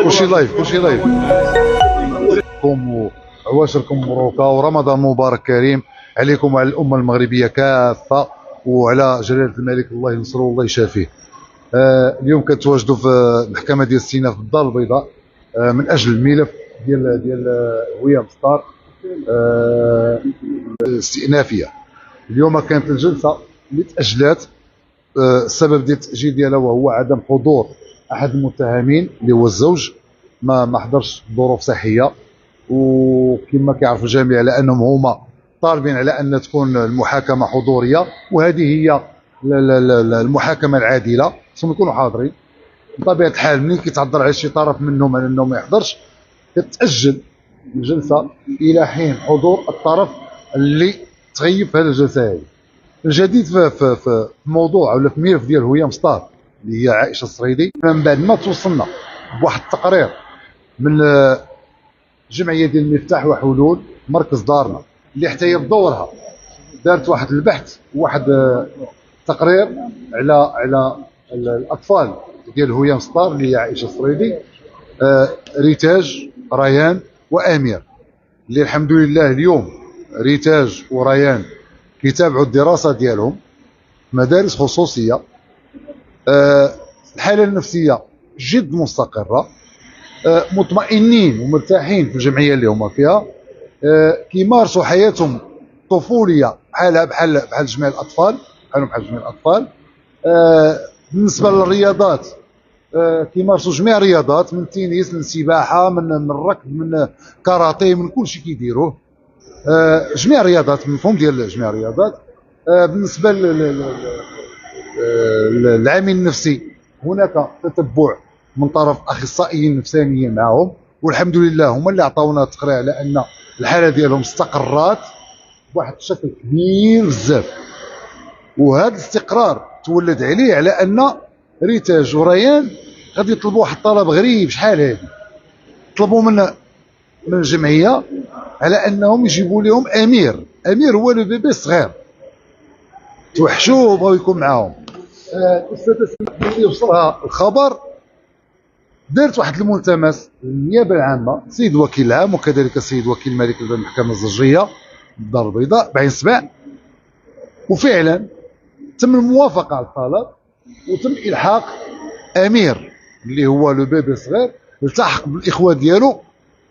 كلشي لايف كلشي لايف. وعواشركم مبروكه ورمضان مبارك كريم عليكم وعلى الامه المغربيه كافه وعلى جلاله الملك الله ينصره والله يشافيه. اليوم كنتواجدوا في المحكمه ديال السيناء في الدار البيضاء من اجل الملف ديال هوية ستار استئنافيه. اليوم كانت الجلسه اللي تاجلات. السبب ديال التاجيل ديالها وهو عدم حضور احد المتهمين اللي هو الزوج، ما حضرش ظروف صحيه، وكما كيعرف الجميع على انهم هما طالبين على ان تكون المحاكمه حضوريه، وهذه هي المحاكمه العادله، خصهم يكونوا حاضرين. بطبيعه الحال ملي كيتعذر على شي طرف منهم على انه ما يحضرش كتاجل الجلسه الى حين حضور الطرف اللي تغيب في هذه الجلسه هذه. الجديد في الموضوع ولا في الملف ديال هوية ستار اللي هي عائشه الصريدي، من بعد ما توصلنا بواحد التقرير من جمعيه ديال المفتاح وحلول مركز دارنا اللي حتى هي بدورها دارت واحد البحث وواحد تقرير على الاطفال ديال هوية ستار اللي هي عائشه الصريدي، ريتاج ريان وامير، اللي الحمد لله اليوم ريتاج وريان كيتابعوا الدراسه ديالهم مدارس خصوصيه. الحاله النفسيه جد مستقره، مطمئنين ومرتاحين في الجمعيه اللي هما فيها، كيمارسوا حياتهم الطفوليه بحال جميع الاطفال، بحال جميع الاطفال. بالنسبه للرياضات كيمارسوا جميع الرياضات، من تنس، من سباحه، من الركض، من كاراتيه، من كل شيء كيديروه. جميع الرياضات، مفهوم ديال جميع الرياضات. بالنسبه للعامل النفسي هناك تتبع من طرف اخصائيين نفسانيين معهم، والحمد لله هما اللي عطاونا تقرير على ان الحاله ديالهم استقرات بواحد الشكل كبير بزاف. وهذا الاستقرار تولد عليه على ان ريتاج وريان غادي يطلبوا واحد الطلب غريب. شحال هذه طلبوا من الجمعيه على انهم يجيبوا لهم امير هو لو بيبي الصغير، توحشوه وبغاو يكون معاهم. الاستاذه اللي يوصلها الخبر دارت واحد الملتمس للنيابه العامه، السيد وكيل العام وكذلك السيد وكيل ملك المحكمه الزوجيه بالدار البيضاء بعين سبع، وفعلا تم الموافقه على الطلب وتم الحاق امير اللي هو لو بيبي الصغير، التحق بالاخوه ديالو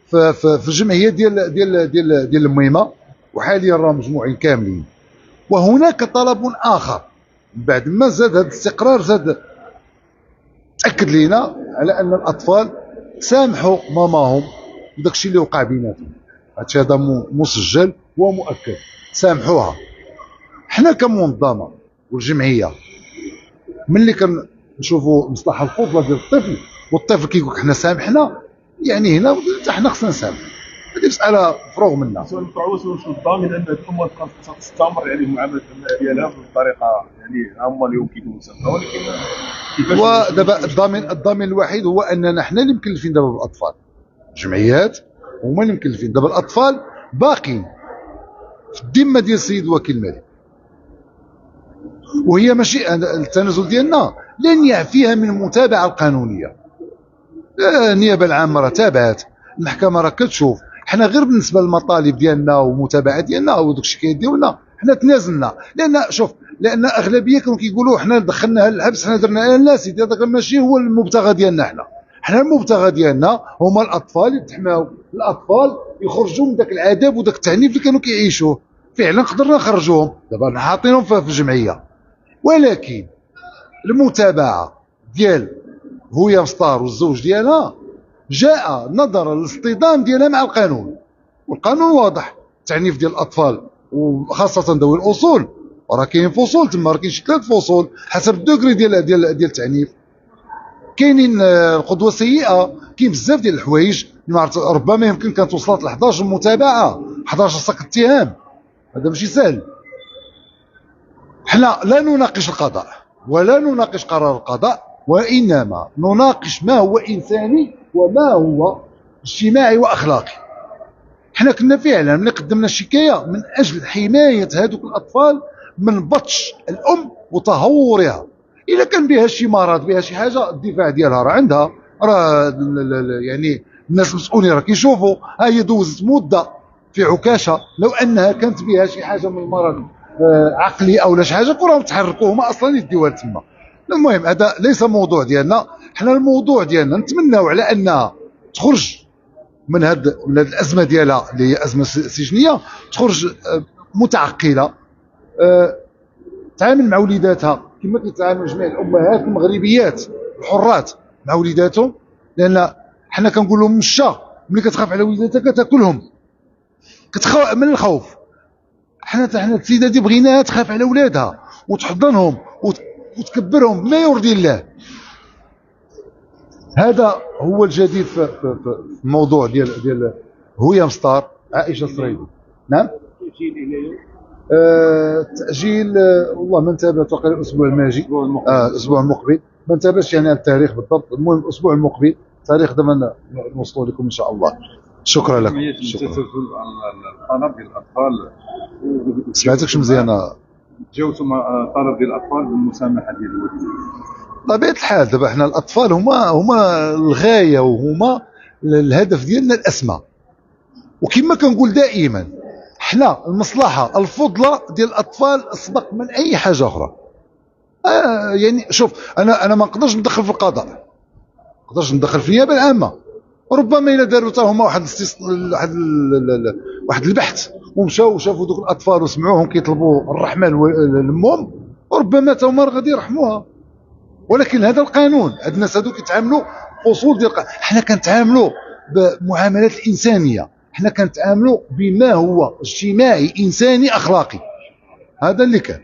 في الجمعيه ديال الميمه، وحاليا راه مجموعين كاملين. وهناك طلب اخر بعد ما زاد هذا الاستقرار، زاد تاكد لينا على ان الاطفال سامحوا ماماهم وداك الشيء اللي وقع بيناتهم. هذا مسجل ومؤكد، سامحوها. حنا كمنظمه والجمعيه ملي كنشوفوا مصلحه الفضلى ديال الطفل والطفل كيقول حنا سامحنا، يعني هنا حتى حنا خصنا نسامحوا. هذه مساله مفروغ منها. سؤال متعوس واش الضامن ان الامه تستمر يعني المعامله ديالها بطريقه يعني هما اليوم كيكونوا سامحه، ولكن كيفاش؟ ودابا الضامن الوحيد هو اننا حنا اللي مكلفين دابا بالاطفال، الجمعيات هما اللي مكلفين دابا. الاطفال باقين في الذمه ديال السيد وكيل الملك، وهي ماشي التنازل ديالنا لن يعفيها من المتابعه القانونيه. النيابه العامه راه تابعت، المحكمه راه كتشوف. حنا غير بالنسبه للمطالب ديالنا والمتابعه ديالنا وداك الشيء كيديونا حنا تنازلنا، لان اغلبيه كانوا كيقولوا حنا دخلناها للحبس، حنا درنا. لا سيدي، هذاك ماشي هو المبتغى ديالنا. حنا المبتغى ديالنا هما الاطفال يتحماو، الاطفال يخرجوا من ذاك العذاب وذاك التعنيف اللي كانوا كيعيشوه. فعلا قدرنا نخرجوهم، دابا حاطينهم في الجمعيه، ولكن المتابعه ديال هوية ستار والزوج ديالها جاء نظرا للاصطدام ديالها مع القانون، والقانون واضح. التعنيف ديال الاطفال وخاصه ذوي الاصول راه كاينين فصول تما، راه كاين شي 3 فصول حسب الدوغري ديال التعنيف. كاينين القدوه السيئه، كاين بزاف ديال الحوايج ربما يمكن كانت وصلت ل 11 متابعه، 11 سق اتهام. هذا ماشي سهل. حنا لا نناقش القضاء ولا نناقش قرار القضاء، وإنما نناقش ما هو إنساني وما هو اجتماعي وأخلاقي. حنا كنا فعلا ملي قدمنا الشكاية من أجل حماية هذوك الأطفال من بطش الأم وتهورها. إذا كان بها شي مرض، بها شي حاجة، الدفاع ديالها راه عندها، راه يعني الناس المسؤولين راه كيشوفوا. ها هي دوزت مده في عكاشه، لو انها كانت بها شي حاجه من المرض عقلي او لا شي حاجه كون راهم تحركوا هما اصلا يديوها تما. المهم هذا ليس موضوع ديالنا، حنا الموضوع ديالنا نتمناو على انها تخرج من هاد الازمه ديالها اللي هي ازمه سجنيه، تخرج متعقله، تعامل مع وليداتها كما كيتعامل جميع الامهات المغربيات الحرات مع وليداتهم، لان حنا كنقول لهم مشى ملي كتخاف على وليداتك كتاكلهم، كتخاف من الخوف. حنا السيده دي بغيناها تخاف على ولادها وتحضنهم وتكبرهم بما يرضي الله. هذا هو الجديد في الموضوع ديال هويه مستار عائشه الصريدي. نعم. التأجيل والله ما انتبهت، وقيل الأسبوع الماجي الأسبوع المقبل، ما انتبهتش يعني على التاريخ بالضبط. المهم الأسبوع المقبل تاريخ دابا نوصلوا لكم إن شاء الله. شكرا لكم. شكرا. الطلب ديال الاطفال سمعتكش مزيان. تجاوزوا طلب ديال الاطفال بالمسامحه ديال الوالدين. بطبيعة الحال دابا حنا الأطفال هما الغاية وهما الهدف ديالنا الأسمى، وكما كنقول دائما حنا المصلحة الفضلى ديال الأطفال أسبق من أي حاجة أخرى. يعني شوف أنا ما نقدرش ندخل في القضاء، ما نقدرش ندخل في النيابة العامة. ربما إلا داروا حتى هما واحد البحث ومشاو وشافوا دوك الأطفال وسمعوهم كيطلبوا الرحمة لأمهم، وربما حتى هما غادي يرحموها. ولكن هذا القانون، هاد الناس هادو كيتعاملوا فصول ديال حنا كنتعاملوا بمعاملات الإنسانية، حنا كنتعاملوا بما هو اجتماعي إنساني أخلاقي. هذا اللي كان.